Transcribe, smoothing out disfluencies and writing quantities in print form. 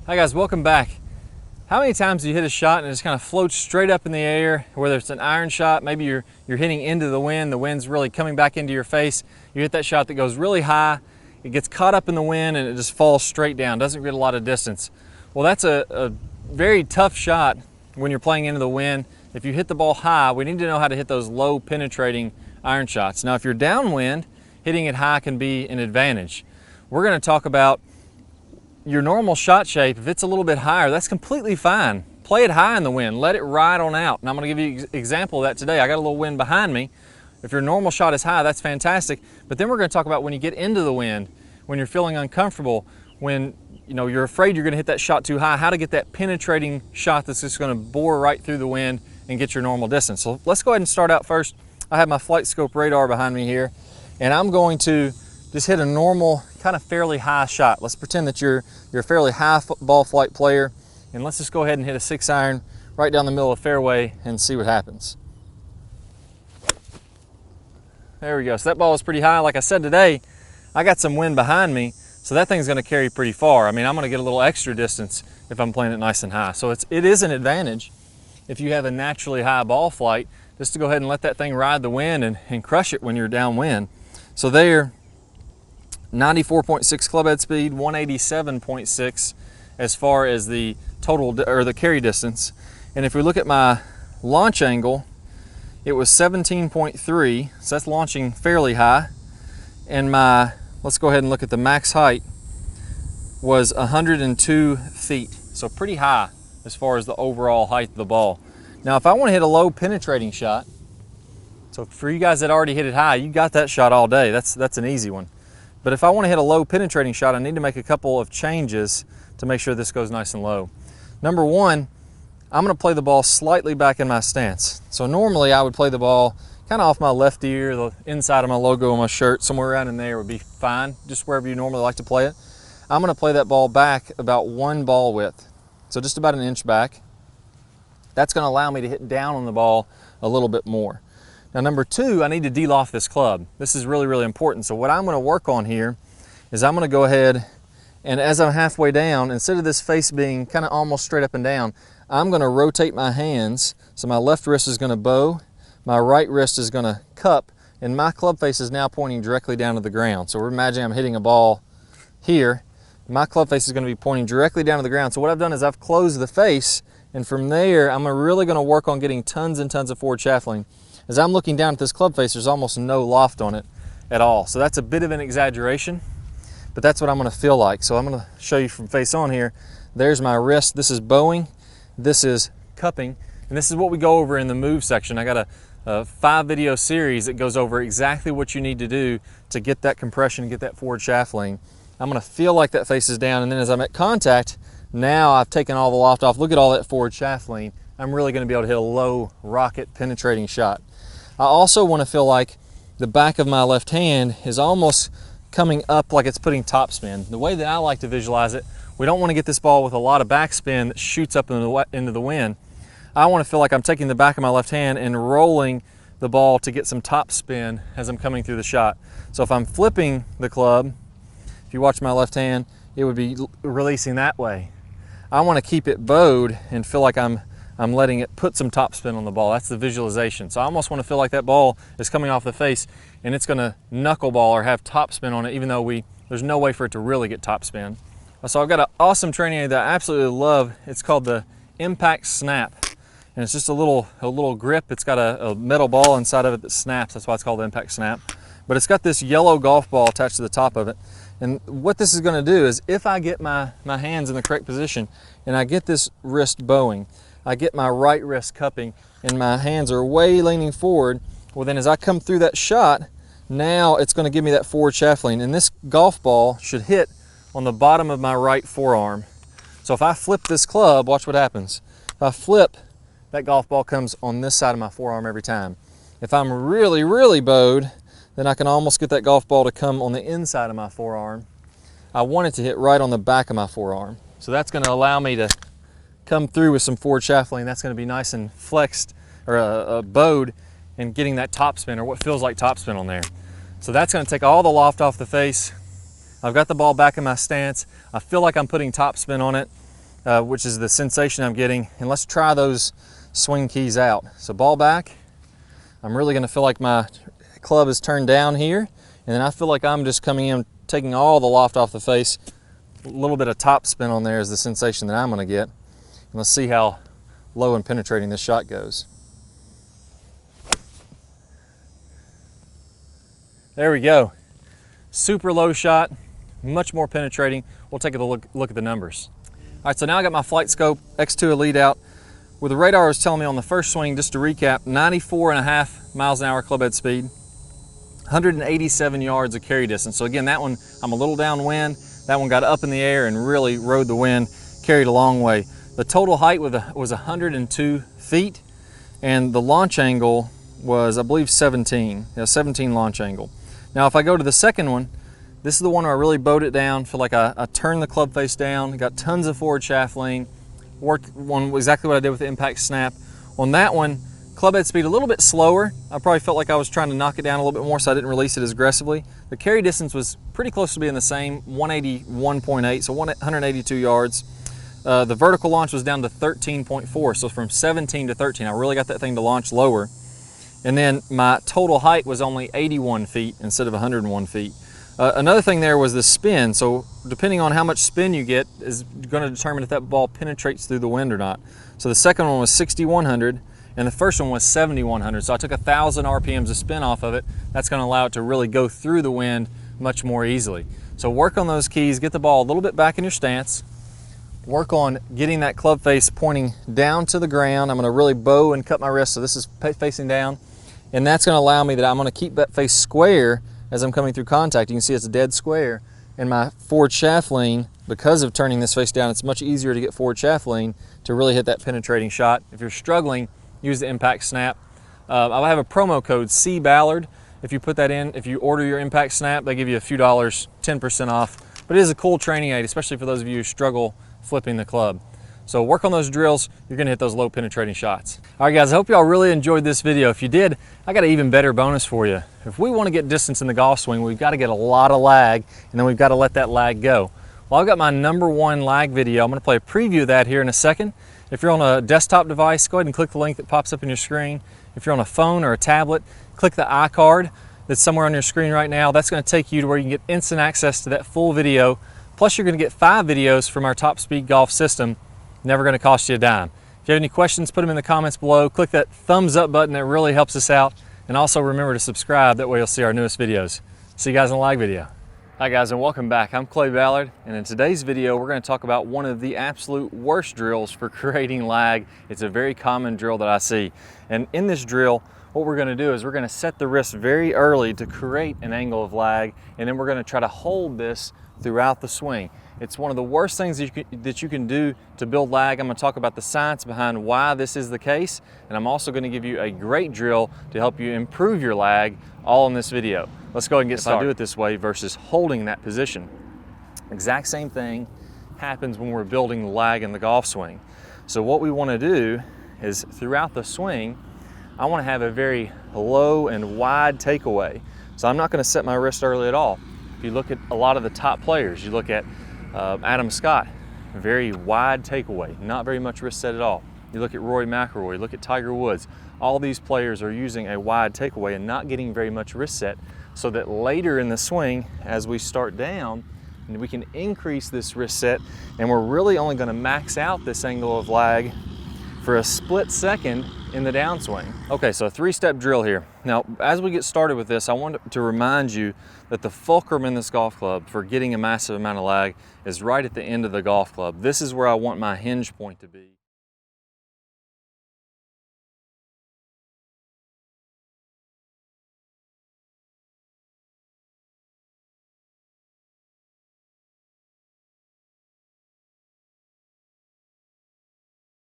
Hi guys, welcome back. How many times do you hit a shot and it just kind of floats straight up in the air, whether it's an iron shot, maybe you're hitting into the wind's really coming back into your face, you hit that shot that goes really high, it gets caught up in the wind and it just falls straight down, doesn't get a lot of distance. Well, that's a very tough shot when you're playing into the wind. If you hit the ball high, we need to know how to hit those low penetrating iron shots. Now, if you're downwind, hitting it high can be an advantage. We're going to talk about your normal shot shape. If it's a little bit higher, that's completely fine. Play it high in the wind, let it ride on out. And I'm gonna give you an example of that today. I got a little wind behind me. If your normal shot is high, that's fantastic. But then we're gonna talk about when you get into the wind, when you're feeling uncomfortable, when you're afraid you're gonna hit that shot too high, how to get that penetrating shot that's just gonna bore right through the wind and get your normal distance. So let's go ahead and start out first. I have my flight scope radar behind me here, and I'm going to just hit a normal, kind of fairly high shot. Let's pretend that you're a fairly high ball flight player, and let's just go ahead and hit a 6-iron right down the middle of the fairway and see what happens. There we go. So that ball is pretty high. Like I said today, I got some wind behind me, so that thing's going to carry pretty far. I mean, I'm going to get a little extra distance if I'm playing it nice and high. So it is an advantage if you have a naturally high ball flight, just to go ahead and let that thing ride the wind and crush it when you're downwind. So there, 94.6 club head speed, 187.6 as far as the total or the carry distance. And if we look at my launch angle, it was 17.3, so that's launching fairly high. And let's go ahead and look at the max height, was 102 feet, so pretty high as far as the overall height of the ball. Now, if I want to hit a low penetrating shot, so for you guys that already hit it high, you got that shot all day. That's an easy one. But if I want to hit a low penetrating shot, I need to make a couple of changes to make sure this goes nice and low. Number one, I'm going to play the ball slightly back in my stance. So normally I would play the ball kind of off my left ear, the inside of my logo on my shirt, somewhere around in there would be fine, just wherever you normally like to play it. I'm going to play that ball back about 1 ball width, so just about 1 inch back. That's going to allow me to hit down on the ball a little bit more. Now, number two, I need to de-loft this club. This is really, really important. So what I'm going to work on here is I'm going to go ahead and, as I'm halfway down, instead of this face being kind of almost straight up and down, I'm going to rotate my hands. So my left wrist is going to bow, my right wrist is going to cup, and my club face is now pointing directly down to the ground. So we're imagining I'm hitting a ball here. My club face is going to be pointing directly down to the ground. So what I've done is I've closed the face, and from there, I'm really going to work on getting tons and tons of forward shaftling. As I'm looking down at this club face, there's almost no loft on it at all. So that's a bit of an exaggeration, but that's what I'm going to feel like. So I'm going to show you from face on here. There's my wrist. This is bowing. This is cupping. And this is what we go over in the move section. I got a 5-video series that goes over exactly what you need to do to get that compression, get that forward shaft lane. I'm going to feel like that face is down, and then as I'm at contact, now I've taken all the loft off. Look at all that forward shaft lean. I'm really going to be able to hit a low rocket penetrating shot. I also want to feel like the back of my left hand is almost coming up like it's putting topspin. The way that I like to visualize it, we don't want to get this ball with a lot of backspin that shoots up into the wind. I want to feel like I'm taking the back of my left hand and rolling the ball to get some topspin as I'm coming through the shot. So if I'm flipping the club, if you watch my left hand, it would be releasing that way. I want to keep it bowed and feel like I'm letting it put some topspin on the ball. That's the visualization. So I almost want to feel like that ball is coming off the face and it's going to knuckleball or have topspin on it, even though there's no way for it to really get topspin. So I've got an awesome training aid that I absolutely love. It's called the Impact Snap, and it's just a little grip. It's got a metal ball inside of it that snaps. That's why it's called the Impact Snap. But it's got this yellow golf ball attached to the top of it. And what this is going to do is, if I get my hands in the correct position and I get this wrist bowing, I get my right wrist cupping, and my hands are way leaning forward, well then as I come through that shot, now it's going to give me that forward shaft lean, and this golf ball should hit on the bottom of my right forearm. So if I flip this club, watch what happens. If I flip, that golf ball comes on this side of my forearm every time. If I'm really, really bowed, then I can almost get that golf ball to come on the inside of my forearm. I want it to hit right on the back of my forearm. So that's going to allow me to come through with some forward shaft lean. That's going to be nice and flexed, or bowed, and getting that topspin, or what feels like topspin on there. So that's going to take all the loft off the face. I've got the ball back in my stance. I feel like I'm putting topspin on it. which is the sensation I'm getting. And let's try those swing keys out. So ball back, I'm really gonna feel like my club is turned down here, and then I feel like I'm just coming in, taking all the loft off the face. A little bit of top spin on there is the sensation that I'm gonna get. And let's see how low and penetrating this shot goes. There we go. Super low shot, much more penetrating. We'll take a look at the numbers. All right, so now I got my Flight Scope X2 Elite out. Where the radar was telling me on the first swing, just to recap, 94.5 miles an hour club head speed, 187 yards of carry distance. So again, that one, I'm a little downwind. That one got up in the air and really rode the wind, carried a long way. The total height was 102 feet, and the launch angle was, I believe, 17. Yeah, 17 launch angle. Now, if I go to the second one, this is the one where I really bowed it down. Feel like I turned the club face down, got tons of forward shaft lean, worked on exactly what I did with the impact snap. On that one, club head speed a little bit slower. I probably felt like I was trying to knock it down a little bit more, so I didn't release it as aggressively. The carry distance was pretty close to being the same, 181.8, so 182 yards. The vertical launch was down to 13.4, so from 17 to 13, I really got that thing to launch lower. And then my total height was only 81 feet instead of 101 feet. Another thing there was the spin. So depending on how much spin you get is going to determine if that ball penetrates through the wind or not. So the second one was 6,100 and the first one was 7,100. So I took 1,000 RPMs of spin off of it. That's going to allow it to really go through the wind much more easily. So work on those keys, get the ball a little bit back in your stance. Work on getting that club face pointing down to the ground. I'm going to really bow and cut my wrist so this is facing down. And that's going to allow me that I'm going to keep that face square as I'm coming through contact. You can see it's a dead square. And my forward shaft lean, because of turning this face down, it's much easier to get forward shaft lean to really hit that penetrating shot. If you're struggling, use the impact snap. I have a promo code C-Ballard. If you put that in, if you order your impact snap, they give you a few dollars, 10% off. But it is a cool training aid, especially for those of you who struggle flipping the club. So work on those drills, you're gonna hit those low penetrating shots. All right guys, I hope y'all really enjoyed this video. If you did, I got an even better bonus for you. If we wanna get distance in the golf swing, we've gotta get a lot of lag, and then we've gotta let that lag go. Well, I've got my #1 lag video. I'm gonna play a preview of that here in a second. If you're on a desktop device, go ahead and click the link that pops up on your screen. If you're on a phone or a tablet, click the iCard that's somewhere on your screen right now. That's gonna take you to where you can get instant access to that full video. Plus you're gonna get 5 videos from our Top Speed Golf system. Never going to cost you a dime. If you have any questions, put them in the comments below. Click that thumbs up button, that really helps us out. And also remember to subscribe, that way you'll see our newest videos. See you guys in the lag video. Hi guys, and welcome back. I'm Clay Ballard, and in today's video we're going to talk about one of the absolute worst drills for creating lag. It's a very common drill that I see. And in this drill, what we're going to do is we're going to set the wrist very early to create an angle of lag, and then we're going to try to hold this throughout the swing. It's one of the worst things that you can do to build lag. I'm going to talk about the science behind why this is the case, and I'm also going to give you a great drill to help you improve your lag, all in this video. Let's go ahead and get started. If I do it this way versus holding that position, exact same thing happens when we're building the lag in the golf swing. So what we want to do is throughout the swing, I want to have a very low and wide takeaway. So I'm not going to set my wrist early at all. If you look at a lot of the top players, you look at Adam Scott, very wide takeaway, not very much wrist set at all. You look at Rory McIlroy, look at Tiger Woods. All these players are using a wide takeaway and not getting very much wrist set, so that later in the swing, as we start down, we can increase this wrist set, and we're really only going to max out this angle of lag for a split second in the downswing. Okay, so a 3-step drill here. Now, as we get started with this, I want to remind you that the fulcrum in this golf club for getting a massive amount of lag is right at the end of the golf club. This is where I want my hinge point to be.